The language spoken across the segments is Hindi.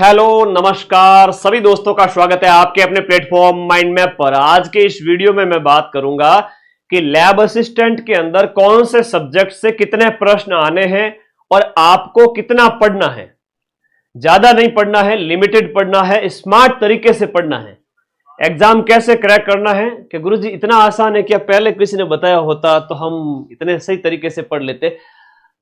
हेलो नमस्कार सभी दोस्तों का स्वागत है आपके अपने प्लेटफॉर्म माइंड मैप पर। आज के इस वीडियो में मैं बात करूंगा कि लैब असिस्टेंट के अंदर कौन से सब्जेक्ट से कितने प्रश्न आने हैं और आपको कितना पढ़ना है। ज्यादा नहीं पढ़ना है, लिमिटेड पढ़ना है, स्मार्ट तरीके से पढ़ना है। एग्जाम कैसे क्रैक करना है कि गुरुजी इतना आसान है, क्या पहले किसी ने बताया होता तो हम इतने सही तरीके से पढ़ लेते।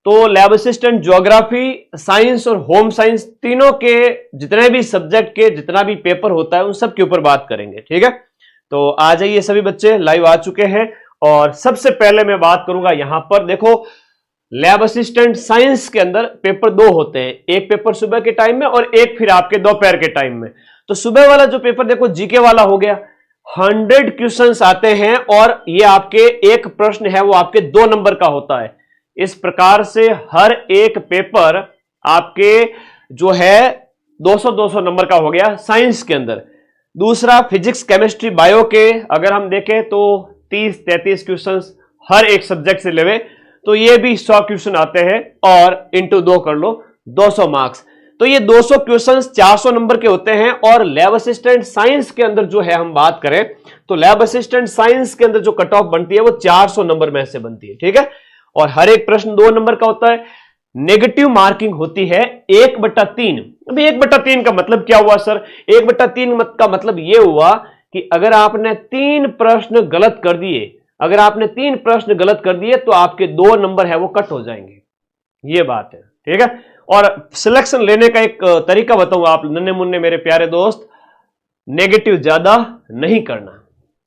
तो लैब असिस्टेंट ज्योग्राफी, साइंस और होम साइंस तीनों के जितने भी सब्जेक्ट के जितना भी पेपर होता है उन सब के ऊपर बात करेंगे। ठीक है, तो आ जाइए, सभी बच्चे लाइव आ चुके हैं। और सबसे पहले मैं बात करूंगा यहां पर, देखो लैब असिस्टेंट साइंस के अंदर पेपर दो होते हैं, एक पेपर सुबह के टाइम में और एक फिर आपके दोपहर के टाइम में। तो सुबह वाला जो पेपर देखो जीके वाला हो गया, 100 क्वेश्चंस आते हैं और ये आपके एक प्रश्न है वो आपके 2 नंबर का होता है। इस प्रकार से हर एक पेपर आपके जो है 200-200 नंबर का हो गया साइंस के अंदर। दूसरा फिजिक्स, केमिस्ट्री, बायो के अगर हम देखें तो 30-33 क्वेश्चंस हर एक सब्जेक्ट से लेवे, तो ये भी 100 क्वेश्चन आते हैं और इंटू 2 कर लो, 200 मार्क्स। तो ये 200 क्वेश्चंस 400 नंबर के होते हैं। और लैब असिस्टेंट साइंस के अंदर जो है हम बात करें तो लैब असिस्टेंट साइंस के अंदर जो कट ऑफ बनती है वो 400 नंबर में से बनती है। ठीक है, और हर एक प्रश्न 2 नंबर का होता है। नेगेटिव मार्किंग होती है 1/3। अभी 1/3 का मतलब क्या हुआ सर? 1/3 का मतलब यह हुआ कि अगर आपने 3 प्रश्न गलत कर दिए, अगर आपने 3 प्रश्न गलत कर दिए तो आपके 2 नंबर है वो कट हो जाएंगे। ये बात है। ठीक है, और सिलेक्शन लेने का एक तरीका बताऊंगा आप नन्हे मुन्ने मेरे प्यारे दोस्त, नेगेटिव ज्यादा नहीं करना।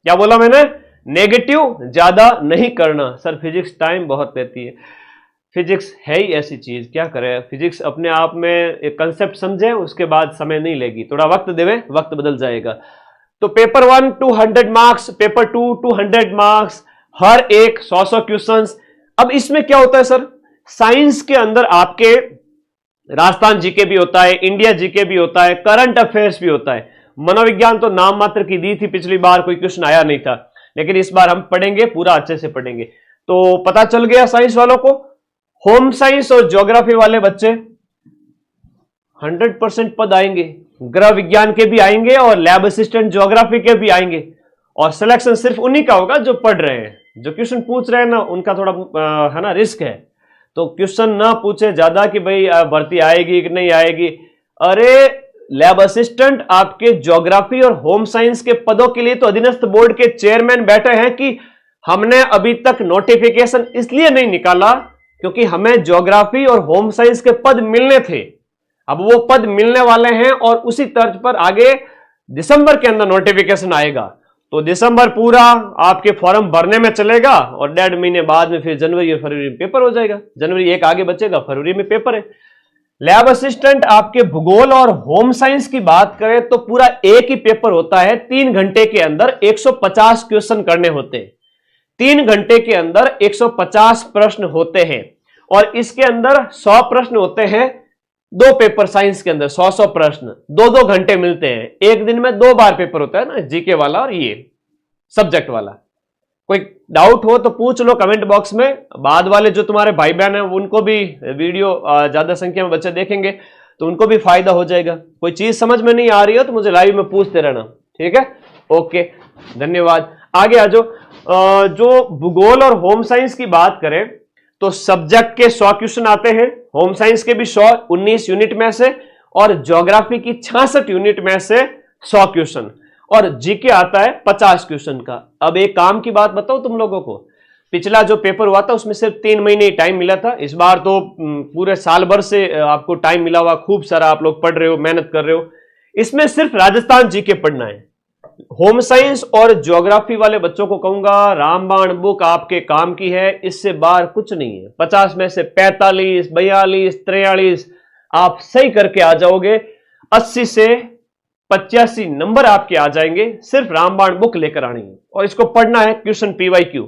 क्या बोला मैंने? नेगेटिव ज्यादा नहीं करना। सर फिजिक्स टाइम बहुत लेती है। फिजिक्स है ही ऐसी चीज, क्या करें, फिजिक्स अपने आप में एक कंसेप्ट समझे उसके बाद समय नहीं लेगी, थोड़ा वक्त देवे, वक्त बदल जाएगा। तो पेपर 1 200 मार्क्स, पेपर 2 200 मार्क्स, हर एक 100 क्वेश्चंस। अब इसमें क्या होता है सर, साइंस के अंदर आपके राजस्थान जीके भी होता है, इंडिया जीके भी होता है, करंट अफेयर्स भी होता है। मनोविज्ञान तो नाम मात्र की दी थी, पिछली बार कोई क्वेश्चन आया नहीं था, लेकिन इस बार हम पढ़ेंगे, पूरा अच्छे से पढ़ेंगे। तो पता चल गया साइंस वालों को। होम साइंस और ज्योग्राफी वाले बच्चे 100% पद आएंगे, गृह विज्ञान के भी आएंगे और लैब असिस्टेंट ज्योग्राफी के भी आएंगे। और सिलेक्शन सिर्फ उन्हीं का होगा जो पढ़ रहे हैं। जो क्वेश्चन पूछ रहे हैं ना उनका थोड़ा है ना रिस्क है, तो क्वेश्चन ना पूछे ज्यादा कि भाई भर्ती आएगी कि नहीं आएगी। अरे लैब असिस्टेंट आपके ज्योग्राफी और होम साइंस के पदों के लिए तो अधीनस्थ बोर्ड के चेयरमैन बैठे हैं कि हमने अभी तक नोटिफिकेशन इसलिए नहीं निकाला क्योंकि हमें ज्योग्राफी और होम साइंस के पद मिलने थे। अब वो पद मिलने वाले हैं और उसी तर्ज पर आगे दिसंबर के अंदर नोटिफिकेशन आएगा। तो दिसंबर पूरा आपके फॉर्म भरने में चलेगा और 1.5 महीने बाद में फिर जनवरी और फरवरी में पेपर हो जाएगा। जनवरी 1 आगे बचेगा, फरवरी में पेपर है। लैब असिस्टेंट आपके भूगोल और होम साइंस की बात करें तो पूरा एक ही पेपर होता है। 3 घंटे के अंदर 150 क्वेश्चन करने होते हैं। 3 घंटे के अंदर 150 प्रश्न होते हैं और इसके अंदर 100 प्रश्न होते हैं। 2 पेपर साइंस के अंदर 100 प्रश्न, 2-2 घंटे मिलते हैं। एक दिन में 2 बार पेपर होता है ना, जीके वाला और ये सब्जेक्ट वाला। कोई डाउट हो तो पूछ लो कमेंट बॉक्स में। बाद वाले जो तुम्हारे भाई बहन हैं उनको भी वीडियो ज्यादा संख्या में बच्चे देखेंगे तो उनको भी फायदा हो जाएगा। कोई चीज समझ में नहीं आ रही हो तो मुझे लाइव में पूछते रहना। ठीक है, ओके, धन्यवाद। आगे आ जाओ। जो भूगोल और होम साइंस की बात करें तो सब्जेक्ट के 100 क्वेश्चन आते हैं, होम साइंस के भी 100 19 यूनिट में से, और ज्योग्राफी की 66 यूनिट में से 100 क्वेश्चन, और जीके आता है 50 क्वेश्चन का। अब एक काम की बात बताओ तुम लोगों को, पिछला जो पेपर हुआ था उसमें सिर्फ 3 महीने ही टाइम मिला था। इस बार तो पूरे साल भर से आपको टाइम मिला हुआ, खूब सारा आप लोग पढ़ रहे हो, मेहनत कर रहे हो। इसमें सिर्फ राजस्थान जीके पढ़ना है। होम साइंस और ज्योग्राफी वाले बच्चों को कहूंगा रामबाण बुक आपके काम की है, इससे बाहर कुछ नहीं है। 50 में से 45, 42, 43 आप सही करके आ जाओगे। 80 से 85 नंबर आपके आ जाएंगे। सिर्फ रामबाण बुक लेकर आनी है और इसको पढ़ना है, क्वेश्चन PYQ,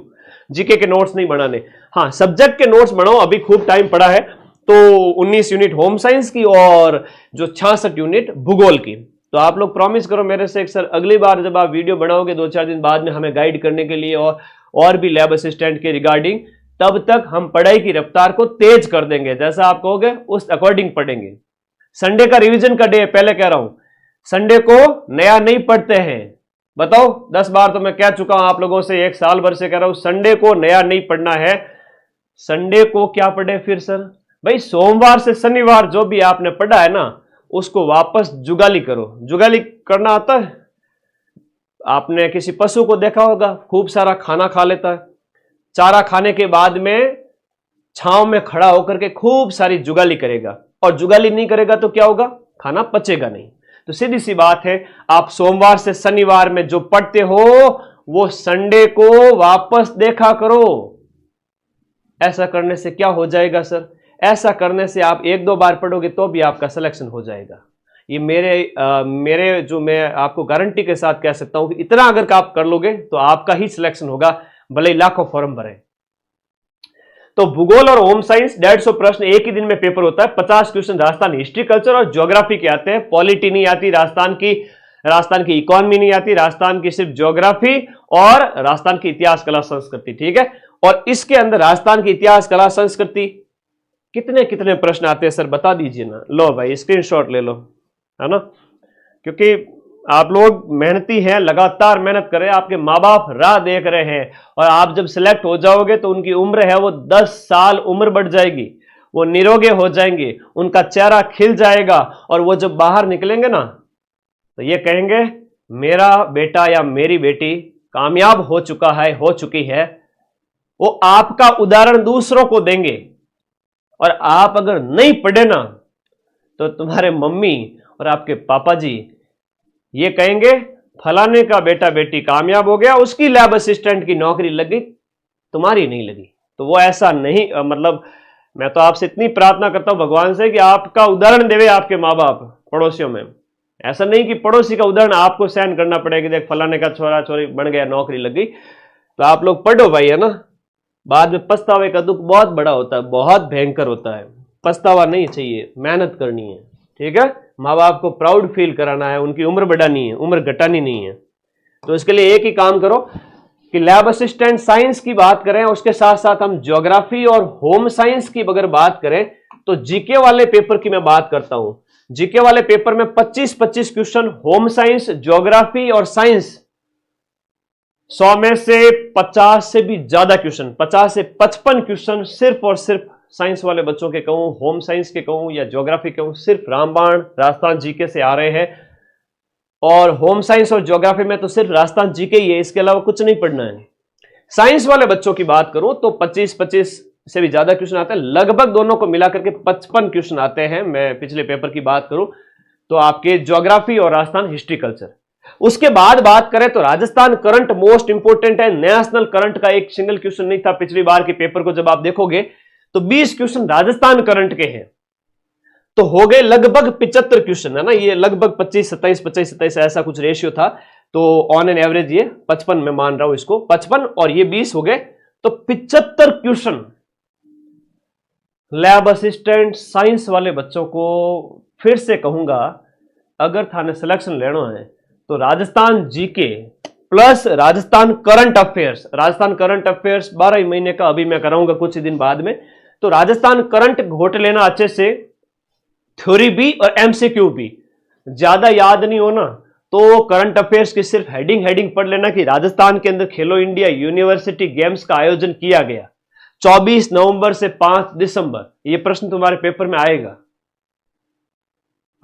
जीके के नोट्स नहीं बनाने। हाँ, सब्जेक्ट के नोट्स बनाओ, अभी खूब टाइम पड़ा है। तो 19 यूनिट होम साइंस की और जो 66 यूनिट भूगोल की। तो आप लोग प्रॉमिस करो मेरे से, सर अगली बार जब आप वीडियो बनाओगे 2-4 दिन बाद में हमें गाइड करने के लिए और भी लैब असिस्टेंट के रिगार्डिंग, तब तक हम पढ़ाई की रफ्तार को तेज कर देंगे। जैसा आप कहोगे उस अकॉर्डिंग पढ़ेंगे। संडे का रिवीजन का डे है, पहले कह रहा हूं संडे को नया नहीं पढ़ते हैं। बताओ 10 बार तो मैं कह चुका हूं आप लोगों से, 1 साल भर से कह रहा हूं संडे को नया नहीं पढ़ना है। संडे को क्या पढ़े फिर सर? भाई सोमवार से शनिवार जो भी आपने पढ़ा है ना उसको वापस जुगाली करो। जुगाली करना आता है? आपने किसी पशु को देखा होगा, खूब सारा खाना खा लेता है, चारा खाने के बाद में छांव में खड़ा होकर के खूब सारी जुगाली करेगा, और जुगाली नहीं करेगा तो क्या होगा? खाना पचेगा नहीं। तो सीधी सी बात है, आप सोमवार से शनिवार में जो पढ़ते हो वो संडे को वापस देखा करो। ऐसा करने से क्या हो जाएगा सर? ऐसा करने से आप 1-2 बार पढ़ोगे तो भी आपका सिलेक्शन हो जाएगा। ये मेरे जो मैं आपको गारंटी के साथ कह सकता हूं कि इतना अगर आप कर लोगे तो आपका ही सिलेक्शन होगा, भले ही लाखों फॉर्म भरे। तो भूगोल और होम साइंस 150 प्रश्न एक ही दिन में पेपर होता है। 50 क्वेश्चन राजस्थान हिस्ट्री कल्चर और ज्योग्राफी के आते हैं। पॉलिटी नहीं आती, राजस्थान की इकोनॉमी नहीं आती, राजस्थान की सिर्फ ज्योग्राफी और राजस्थान की इतिहास कला संस्कृति, ठीक है। और इसके अंदर राजस्थान की इतिहास कला संस्कृति कितने कितने प्रश्न आते हैं सर बता दीजिए ना। लो भाई स्क्रीनशॉट ले लो, है ना, क्योंकि आप लोग मेहनती हैं, लगातार मेहनत कर रहे हैं, आपके माँ बाप राह देख रहे हैं, और आप जब सिलेक्ट हो जाओगे तो उनकी उम्र है वो 10 साल उम्र बढ़ जाएगी, वो निरोगे हो जाएंगे, उनका चेहरा खिल जाएगा, और वो जब बाहर निकलेंगे ना तो ये कहेंगे मेरा बेटा या मेरी बेटी कामयाब हो चुका है, हो चुकी है। वो आपका उदाहरण दूसरों को देंगे, और आप अगर नहीं पढ़े ना तो तुम्हारे मम्मी और आपके पापा जी ये कहेंगे फलाने का बेटा बेटी कामयाब हो गया, उसकी लैब असिस्टेंट की नौकरी लग गई, तुम्हारी नहीं लगी। तो वो ऐसा नहीं, मतलब मैं तो आपसे इतनी प्रार्थना करता हूं भगवान से कि आपका उदाहरण देवे आपके माँ बाप पड़ोसियों में। ऐसा नहीं कि पड़ोसी का उदाहरण आपको सहन करना पड़ेगा, देख फलाने का छोरा छोरी बन गया, नौकरी लग गई। तो आप लोग पढ़ो भाई, है ना, बाद में पछतावे का दुख बहुत बड़ा होता है, बहुत भयंकर होता है। पछतावा नहीं चाहिए, मेहनत करनी है, ठीक है। माँ बाप को प्राउड फील कराना है, उनकी उम्र बढ़ानी है, उम्र घटानी नहीं है। तो इसके लिए एक ही काम करो कि लैब असिस्टेंट साइंस की बात करें, उसके साथ साथ हम ज्योग्राफी और होम साइंस की अगर बात करें तो जीके वाले पेपर की मैं बात करता हूं। जीके वाले पेपर में 25-25 क्वेश्चन, होम साइंस, ज्योग्राफी और साइंस 100 में से 50 से भी ज्यादा क्वेश्चन, 50 से 55 क्वेश्चन सिर्फ और सिर्फ साइंस वाले बच्चों के कहूं, होम साइंस के कहूं या ज्योग्राफी कहूं, सिर्फ रामबाण राजस्थान जीके से आ रहे हैं। और होम साइंस और ज्योग्राफी में तो सिर्फ राजस्थान जीके ही है, इसके अलावा कुछ नहीं पढ़ना है। साइंस वाले बच्चों की बात करूं तो 25-25 से भी ज्यादा क्वेश्चन आते हैं, लगभग दोनों को मिलाकर के 55 क्वेश्चन आते हैं। मैं पिछले पेपर की बात करूं तो आपके ज्योग्राफी और राजस्थान हिस्ट्री कल्चर। उसके बाद बात करें तो राजस्थान करंट मोस्ट इंपोर्टेंट है। नेशनल करंट का एक सिंगल क्वेश्चन नहीं था पिछली बार के पेपर को जब आप देखोगे तो 20 क्वेश्चन राजस्थान करंट के हैं, तो हो गए लगभग 75 क्वेश्चन, है ना। ये लगभग 25-27 ऐसा कुछ रेशियो था, तो ऑन एन एवरेज ये 55 में मान रहा हूं इसको, 55 और ये 20 हो गए, तो 75 क्वेश्चन लैब असिस्टेंट साइंस वाले बच्चों को। फिर से कहूंगा अगर थाने सिलेक्शन लेना है तो Rajasthan GK plus Rajasthan current affairs. Rajasthan current affairs 12 ही महीने का अभी मैं कराऊंगा कुछ ही दिन बाद में, तो राजस्थान करंट घोट लेना अच्छे से, थ्योरी भी और एमसीक्यू भी। ज्यादा याद नहीं हो ना तो करंट अफेयर्स की सिर्फ हेडिंग पढ़ लेना कि राजस्थान के अंदर खेलो इंडिया यूनिवर्सिटी गेम्स का आयोजन किया गया 24 नवंबर से 5 दिसंबर। ये प्रश्न तुम्हारे पेपर में आएगा,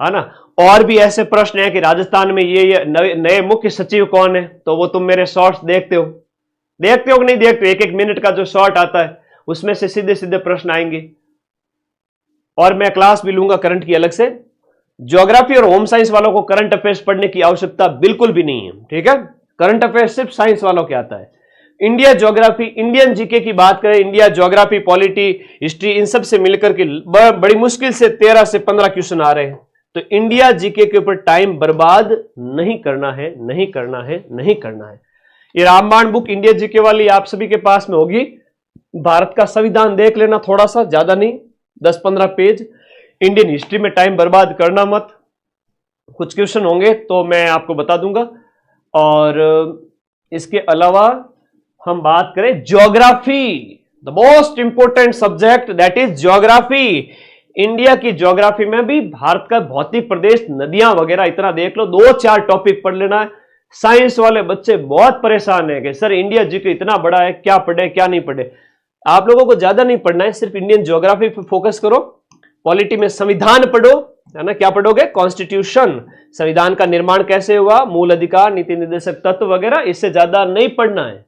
है ना। और भी ऐसे प्रश्न हैं कि राजस्थान में ये नए मुख्य सचिव कौन है, तो वो तुम मेरे शॉर्ट्स देखते हो कि नहीं देखते हो, 1-1 मिनट का जो शॉर्ट आता है उसमें से सीधे सीधे प्रश्न आएंगे। और मैं क्लास भी लूंगा करंट की अलग से। ज्योग्राफी और होम साइंस वालों को करंट अफेयर्स पढ़ने की आवश्यकता बिल्कुल भी नहीं है, ठीक है। करंट अफेयर्स सिर्फ साइंस वालों के आता है। इंडिया ज्योग्राफी, इंडियन जीके की बात करें, इंडिया ज्योग्राफी, पॉलिटी, हिस्ट्री, इन सब से मिलकर के बड़ी मुश्किल से 13 से 15 क्वेश्चन आ रहे हैं। तो इंडिया जीके के ऊपर टाइम बर्बाद नहीं करना है, नहीं करना है, नहीं करना है। ये रामबाण बुक इंडिया जीके वाली आप सभी के पास में होगी। भारत का संविधान देख लेना, थोड़ा सा, ज्यादा नहीं, 10-15 पेज। इंडियन हिस्ट्री में टाइम बर्बाद करना मत, कुछ क्वेश्चन होंगे तो मैं आपको बता दूंगा। और इसके अलावा हम बात करें geography, the most important subject that is geography. India की ज्योग्राफी में भी भारत का भौतिक प्रदेश, नदियां वगैरह इतना देख लो, 2-4 टॉपिक पढ़ लेना है। साइंस वाले बच्चे बहुत परेशान है कि सर इंडिया जीके इतना बड़ा है, क्या पढ़े क्या नहीं पढ़े। आप लोगों को ज्यादा नहीं पढ़ना है, सिर्फ इंडियन ज्योग्राफी पे फोकस करो। पॉलिटी में संविधान पढ़ो, है ना, क्या पढ़ोगे, कॉन्स्टिट्यूशन, संविधान का निर्माण कैसे हुआ, मूल अधिकार, नीति निर्देशक तत्व वगैरह, इससे ज्यादा नहीं पढ़ना है।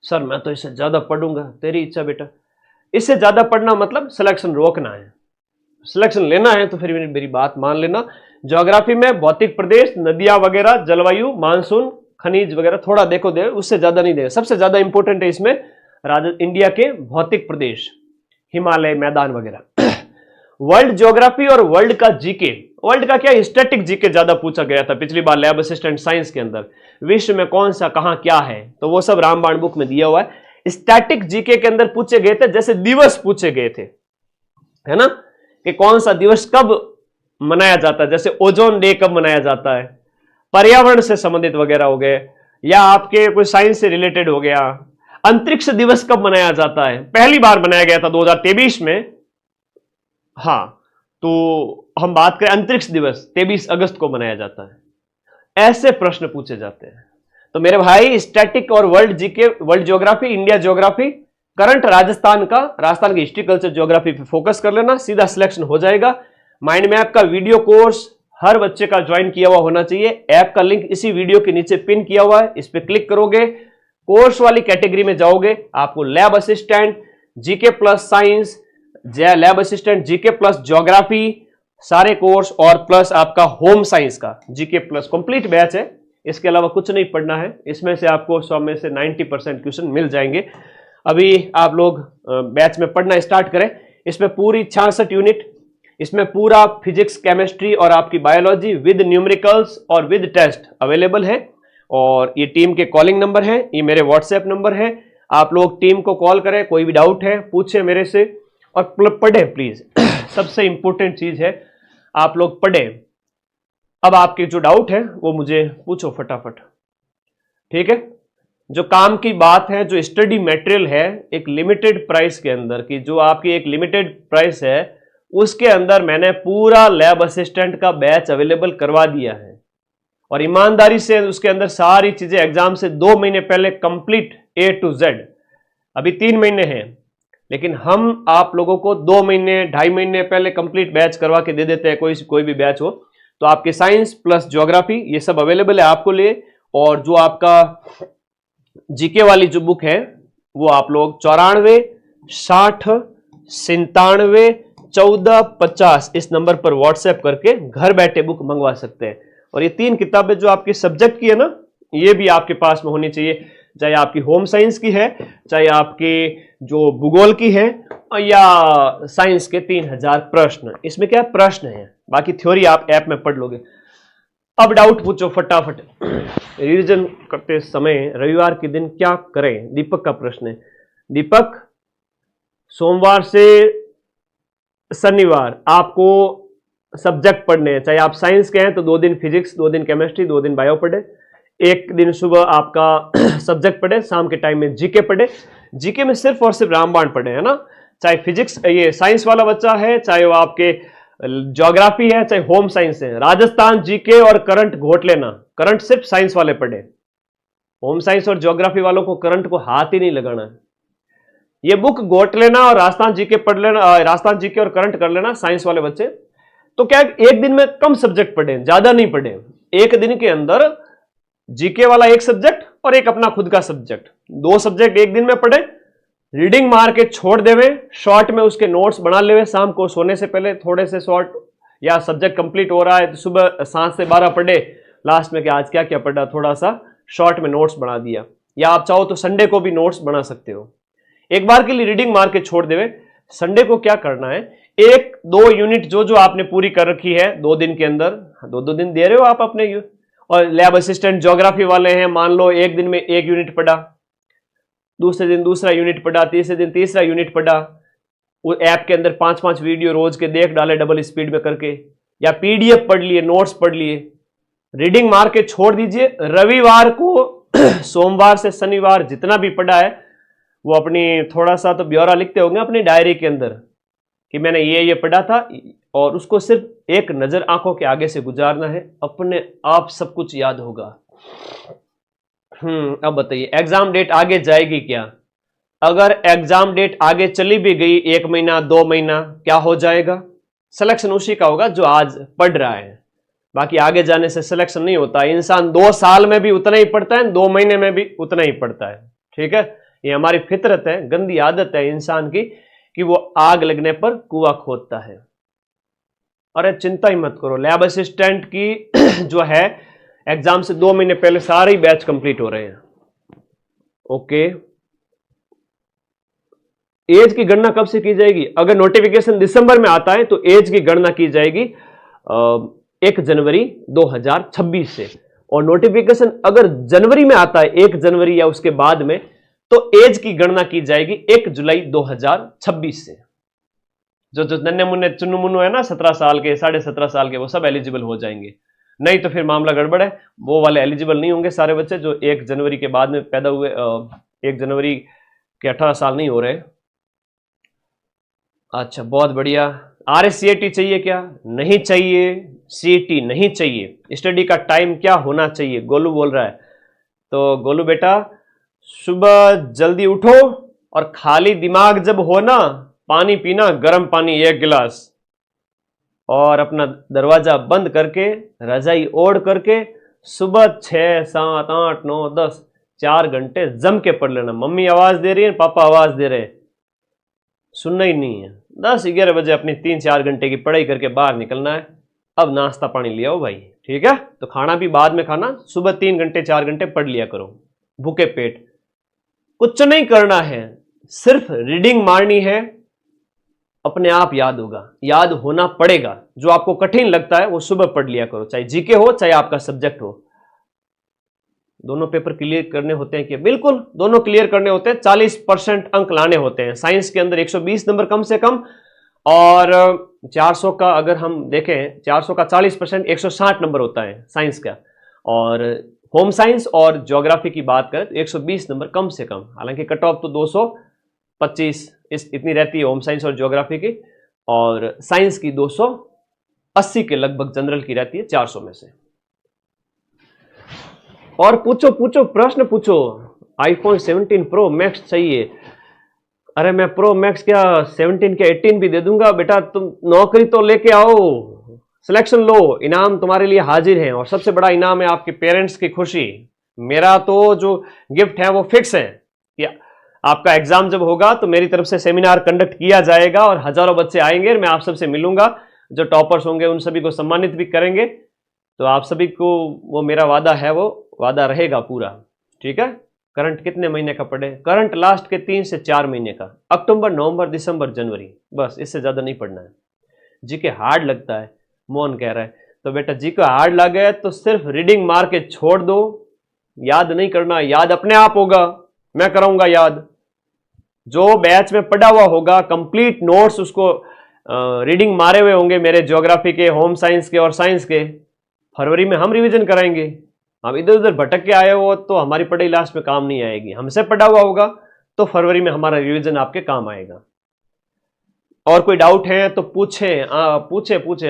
सर मैं तो इससे ज्यादा पढ़ूंगा, तेरी इच्छा बेटा। इससे ज्यादा पढ़ना मतलब सिलेक्शन रोकना है, सिलेक्शन लेना है तो फिर मेरी बात मान लेना। ज्योग्राफी में भौतिक प्रदेश, नदियां वगैरह, जलवायु, मानसून, खनिज वगैरह थोड़ा देखो दे, उससे ज्यादा नहीं दे। सबसे ज्यादा इंपॉर्टेंट है इसमें इंडिया के भौतिक प्रदेश, हिमालय, मैदान वगैरह। वर्ल्ड ज्योग्राफी और वर्ल्ड का जीके, वर्ल्ड का क्या, स्टैटिक जीके ज्यादा पूछा गया था पिछली बार लैब असिस्टेंट साइंस के अंदर। विश्व में कौन सा कहां क्या है, तो वो सब रामबाण बुक में दिया हुआ है। स्टैटिक जीके के अंदर पूछे गए थे, जैसे दिवस पूछे गए थे, है ना, कि कौन सा दिवस कब मनाया जाता है, जैसे ओजोन डे कब मनाया जाता है, पर्यावरण से संबंधित वगैरह हो गए, या आपके कोई साइंस से रिलेटेड हो गया। अंतरिक्ष दिवस कब मनाया जाता है, पहली बार मनाया गया था 2023 में। हाँ, तो हम बात करें अंतरिक्ष दिवस 23 अगस्त को मनाया जाता है। ऐसे प्रश्न पूछे जाते हैं। तो मेरे भाई स्टैटिक और world GK, world geography, India geography, current Rajasthan की हिस्ट्री कल्चर ज्योग्राफी पे फोकस कर लेना, सीधा सिलेक्शन हो जाएगा। माइंड मैप का वीडियो कोर्स हर बच्चे का ज्वाइन किया हुआ होना चाहिए। ऐप का लिंक इसी वीडियो के नीचे पिन किया हुआ है, इस पे क्लिक करोगे, कोर्स वाली कैटेगरी में जाओगे, आपको lab assistant, GK plus science, lab assistant, GK plus geography, सारे कोर्स, और प्लस आपका होम साइंस का जीके प्लस कंप्लीट बैच है। इसके अलावा कुछ नहीं पढ़ना है। इसमें से आपको 100 में से 90% क्वेश्चन मिल जाएंगे। अभी आप लोग बैच में पढ़ना स्टार्ट करें। इसमें पूरी 66 यूनिट, इसमें पूरा फिजिक्स, केमिस्ट्री और आपकी बायोलॉजी विद न्यूमेरिकल्स और विद टेस्ट अवेलेबल है। और ये टीम के कॉलिंग नंबर है, ये मेरे व्हाट्सएप नंबर है। आप लोग टीम को कॉल करें, कोई भी डाउट है पूछे मेरे से, और पढ़े प्लीज। सबसे इंपॉर्टेंट चीज है आप लोग पढ़े। अब आपके जो डाउट है वो मुझे पूछो फटाफट, ठीक है। जो काम की बात है, जो स्टडी मटेरियल है, एक लिमिटेड प्राइस के अंदर की, जो आपकी एक लिमिटेड प्राइस है, उसके अंदर मैंने पूरा लैब असिस्टेंट का बैच अवेलेबल करवा दिया है। और ईमानदारी से उसके अंदर सारी चीजें एग्जाम से 2 महीने पहले कंप्लीट A to Z। अभी 3 महीने हैं, लेकिन हम आप लोगों को 2 महीने 2.5 महीने पहले कंप्लीट बैच करवा के दे देते हैं। कोई भी बैच हो तो आपके साइंस प्लस ज्योग्राफी ये सब अवेलेबल है आपको लिए। और जो आपका जीके वाली जो बुक है वो आप लोग 94 60 97 14 50 इस नंबर पर व्हाट्सएप करके घर बैठे बुक मंगवा सकते हैं। और ये 3 किताबें जो आपकी सब्जेक्ट की है ना, ये भी आपके पास में होनी चाहिए, चाहे आपकी होम साइंस की है, चाहे आपके जो भूगोल की है, या साइंस के 3000 प्रश्न। इसमें क्या प्रश्न है, बाकी थ्योरी आप ऐप में पढ़ लोगे। अब डाउट पूछो फटाफट। रिवीजन करते समय रविवार के दिन क्या करें, दीपक का प्रश्न है। दीपक, सोमवार से शनिवार आपको सब्जेक्ट पढ़ने हैं, चाहे आप साइंस के हैं तो 2 दिन फिजिक्स, 2 दिन केमिस्ट्री, 2 दिन बायो पढ़े। एक दिन सुबह आपका सब्जेक्ट पढ़े, शाम के टाइम में जीके पढ़े। जीके में सिर्फ और सिर्फ रामबाण पढ़े, है ना। चाहे फिजिक्स ये साइंस वाला बच्चा है, चाहे वो आपके ज्योग्राफी है, चाहे होम साइंस है, राजस्थान जीके और करंट घोट लेना। करंट सिर्फ साइंस वाले पढ़े, होम साइंस और ज्योग्राफी वालों को करंट को हाथ ही नहीं लगाना है। ये बुक घोट लेना और राजस्थान जीके पढ़ लेना, राजस्थान जीके और करंट कर लेना साइंस वाले बच्चे। तो क्या एक दिन में कम सब्जेक्ट पढ़े, ज्यादा नहीं पढ़े। एक दिन के अंदर जीके वाला एक सब्जेक्ट और एक अपना खुद का सब्जेक्ट, 2 सब्जेक्ट एक दिन में पढ़े। रीडिंग मार के छोड़ देवे, शॉर्ट में उसके नोट्स बना लेवे, शाम को सोने से पहले थोड़े से शॉर्ट, या सब्जेक्ट कंप्लीट हो रहा है तो सुबह 7 से 12 पढ़े, लास्ट में कि आज क्या क्या पढ़ा थोड़ा सा शॉर्ट में नोट्स बना दिया। या आप चाहो तो संडे को भी नोट्स बना सकते हो। एक बार के लिए रीडिंग मार के छोड़ देवे। संडे को क्या करना है, 1-2 यूनिट जो आपने पूरी कर रखी है 2 दिन के अंदर, 2-2 दिन दे रहे हो आप अपने। और लैब असिस्टेंट ज्योग्राफी वाले हैं, मान लो एक दिन में 1 यूनिट पढ़ा, दूसरे दिन दूसरा यूनिट पढ़ा, तीसरे दिन तीसरा यूनिट पढ़ा। वो ऐप के अंदर 5-5 वीडियो रोज के देख डाले डबल स्पीड में करके, या पीडीएफ पढ़ लिए, नोट्स पढ़ लिए। रीडिंग मार के छोड़ दीजिए। रविवार को सोमवार से शनिवार जितना भी पढ़ा है वो अपनी थोड़ा सा तो ब्यौरा लिखते होंगे अपनी डायरी के अंदर कि मैंने ये पढ़ा था, और उसको सिर्फ एक नजर आंखों के आगे से गुजारना है, अपने आप सब कुछ याद होगा। अब बताइए एग्जाम डेट आगे जाएगी क्या? अगर एग्जाम डेट आगे चली भी गई 1 महीना 2 महीना, क्या हो जाएगा? सिलेक्शन उसी का होगा जो आज पढ़ रहा है। बाकी आगे जाने से सिलेक्शन नहीं होता। इंसान 2 साल में भी उतना ही पढ़ता है, 2 महीने में भी उतना ही पढ़ता है। ठीक है, ये हमारी फितरत है, गंदी आदत है इंसान की कि वो आग लगने पर कुआं खोदता है। अरे चिंता ही मत करो, लैब असिस्टेंट की जो है एग्जाम से 2 महीने पहले सारे बैच कंप्लीट हो रहे हैं। ओके, एज की गणना कब से की जाएगी? अगर नोटिफिकेशन दिसंबर में आता है तो एज की गणना की जाएगी 1 जनवरी 2026 से, और नोटिफिकेशन अगर जनवरी में आता है 1 जनवरी या उसके बाद में, तो एज की गणना की जाएगी 1 जुलाई 2026 से। जो नन्हे मुन्ने चुन्नू मुन्नू है ना 17 साल के 17.5 साल के, वो सब एलिजिबल हो जाएंगे। नहीं तो फिर मामला गड़बड़ है, वो वाले एलिजिबल नहीं होंगे सारे बच्चे जो 1 जनवरी के बाद में पैदा हुए, 1 जनवरी के 18 साल नहीं हो रहे। अच्छा बहुत बढ़िया। RSCAT चाहिए क्या? नहीं चाहिए। CET नहीं चाहिए। स्टडी का टाइम क्या होना चाहिए? गोलू बोल रहा है। तो गोलू बेटा, सुबह जल्दी उठो और खाली दिमाग जब हो ना, पानी पीना, गर्म पानी 1 गिलास, और अपना दरवाजा बंद करके रजाई ओढ़ करके सुबह 6, 7, 8, 9, 10 4 घंटे जम के पढ़ लेना। मम्मी आवाज दे रही है, पापा आवाज दे रहे हैं, सुनना ही नहीं है। 10-11 बजे अपनी 3-4 घंटे की पढ़ाई करके बाहर निकलना है। अब नाश्ता पानी ले आओ भाई, ठीक है? तो खाना भी बाद में खाना, सुबह 3 घंटे 4 घंटे पढ़ लिया करो भूखे पेट। कुछ नहीं करना है, सिर्फ रीडिंग मारनी है, अपने आप याद होगा, याद होना पड़ेगा। जो आपको कठिन लगता है वो सुबह पढ़ लिया करो, चाहे जीके हो चाहे आपका सब्जेक्ट हो। दोनों पेपर क्लियर करने होते हैं कि बिल्कुल दोनों क्लियर करने होते हैं। 40% अंक लाने होते हैं। साइंस के अंदर 120 नंबर कम से कम, और 400 का अगर हम देखें, 400 का 40% 160 नंबर होता है साइंस का। और होम साइंस और ज्योग्राफी की बात करें तो 120 नंबर कम से कम। हालांकि कट ऑफ तो 225 इतनी रहती है होम साइंस और ज्योग्राफी की, और साइंस की 280 के लगभग जनरल की रहती है 400 में से। और पूछो पूछो, प्रश्न पूछो। आईफोन 17 प्रो मैक्स चाहिए? अरे मैं प्रो मैक्स क्या 17 के 18 भी दे दूंगा बेटा, तुम नौकरी तो लेके आओ, सिलेक्शन लो, इनाम तुम्हारे लिए हाजिर है। और सबसे बड़ा इनाम है आपके पेरेंट्स की खुशी। मेरा तो जो गिफ्ट है वो फिक्स है कि आपका एग्जाम जब होगा तो मेरी तरफ से सेमिनार कंडक्ट किया जाएगा और हजारों बच्चे आएंगे, मैं आप सबसे मिलूंगा। जो टॉपर्स होंगे उन सभी को सम्मानित भी करेंगे। तो आप सभी को वो मेरा वादा है, वो वादा रहेगा पूरा, ठीक है? करंट कितने महीने का पढ़े? करंट लास्ट के 3 से 4 महीने का, अक्टूबर, नवंबर, दिसंबर, जनवरी, बस इससे ज्यादा नहीं पढ़ना है। जीके हार्ड लगता है, मोहन कह रहा है। तो बेटा जी को हार्ड लगे तो सिर्फ रीडिंग मार के छोड़ दो, याद नहीं करना, याद अपने आप होगा, मैं कराऊंगा याद। जो बैच में पढ़ा हुआ होगा, कंप्लीट नोट्स उसको रीडिंग मारे हुए होंगे मेरे ज्योग्राफी के, होम साइंस के और साइंस के, फरवरी में हम रिवीजन कराएंगे। हम इधर उधर भटक के आए हो तो हमारी पढ़ाई लास्ट में काम नहीं आएगी। हमसे पढ़ा हुआ होगा तो फरवरी में हमारा रिवीजन आपके काम आएगा। और कोई डाउट है तो पूछे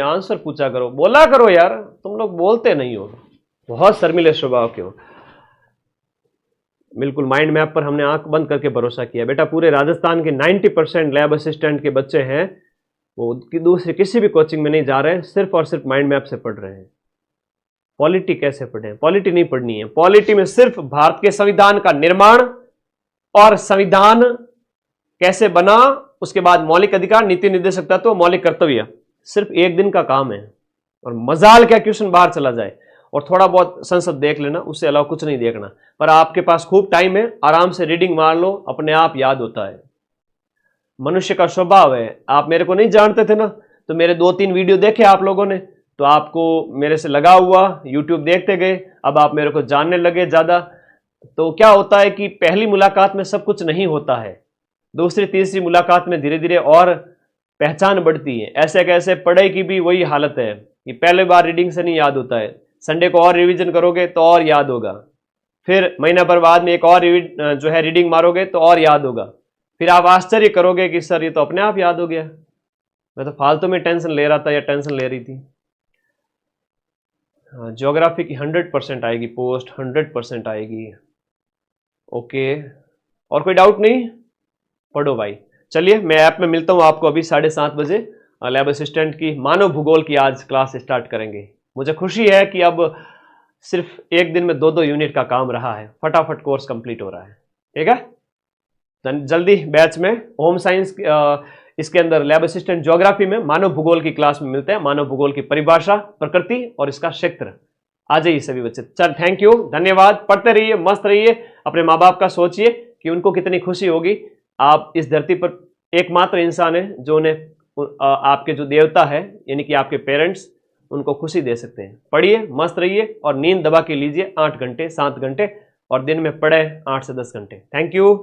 आंसर पूछा करो, बोला करो यार, तुम लोग बोलते नहीं हो, बहुत शर्मिले स्वभाव के हो। बिल्कुल माइंड मैप पर हमने आंख बंद करके भरोसा किया। बेटा पूरे राजस्थान के 90% लैब असिस्टेंट के बच्चे हैं, वो दूसरे किसी भी कोचिंग में नहीं जा रहे हैं, सिर्फ और सिर्फ माइंड मैप से पढ़ रहे हैं। पॉलिटी कैसे पढ़े? पॉलिटी नहीं पढ़नी है। पॉलिटी में सिर्फ भारत के संविधान का निर्माण और संविधान कैसे बना, उसके बाद मौलिक अधिकार, नीति निर्देशक तत्व, मौलिक कर्तव्य, सिर्फ 1 दिन का काम है। और मजाल क्या क्वेश्चन बाहर चला जाए और थोड़ा बहुत संसद देख लेना, उससे अलावा कुछ नहीं देखना। पर आपके पास खूब टाइम है, आराम से रीडिंग मार लो, अपने आप याद होता है। मनुष्य का स्वभाव है। आप मेरे को नहीं जानते थे ना, तो मेरे 2-3 वीडियो देखे आप लोगों ने, तो आपको मेरे से लगा हुआ, यूट्यूब देखते गए, अब आप मेरे को जानने लगे ज्यादा। तो क्या होता है कि पहली मुलाकात में सब कुछ नहीं होता है, दूसरी तीसरी मुलाकात में धीरे धीरे और पहचान बढ़ती है। ऐसे कैसे पढ़ाई की भी वही हालत है कि पहले बार रीडिंग से नहीं याद होता है, संडे को और रिवीजन करोगे तो और याद होगा, फिर महीना भर बाद में एक और जो है रीडिंग मारोगे तो और याद होगा, फिर आप आश्चर्य करोगे कि सर ये तो अपने आप याद हो गया। मैं तो फालतू में टेंशन ले रहा था या टेंशन ले रही थी। ज्योग्राफी की 100% आएगी, पोस्ट 100% आएगी। ओके, और कोई डाउट नहीं? पढ़ो भाई। चलिए मैं ऐप में मिलता हूं आपको अभी 7:30 बजे। लैब असिस्टेंट की मानव भूगोल की आज क्लास स्टार्ट करेंगे। मुझे खुशी है कि अब सिर्फ एक दिन में 2-2 यूनिट का काम रहा है, फटाफट कोर्स कंप्लीट हो रहा है। ठीक है, जल्दी बैच में होम साइंस इसके अंदर लैब असिस्टेंट ज्योग्राफी में मानव भूगोल की क्लास में मिलते हैं। मानव भूगोल की परिभाषा, प्रकृति और इसका क्षेत्र। आ जाइए सभी बच्चे। चल, थैंक यू, धन्यवाद। पढ़ते रहिए, मस्त रहिए। अपने माँ बाप का सोचिए कि उनको कितनी खुशी होगी। आप इस धरती पर एकमात्र इंसान है जो उन्हें आपके जो देवता है यानी कि आपके पेरेंट्स, उनको खुशी दे सकते हैं। पढ़िए, मस्त रहिए और नींद दबा के लीजिए 8 घंटे 7 घंटे, और दिन में पढ़े 8 से 10 घंटे। Thank you.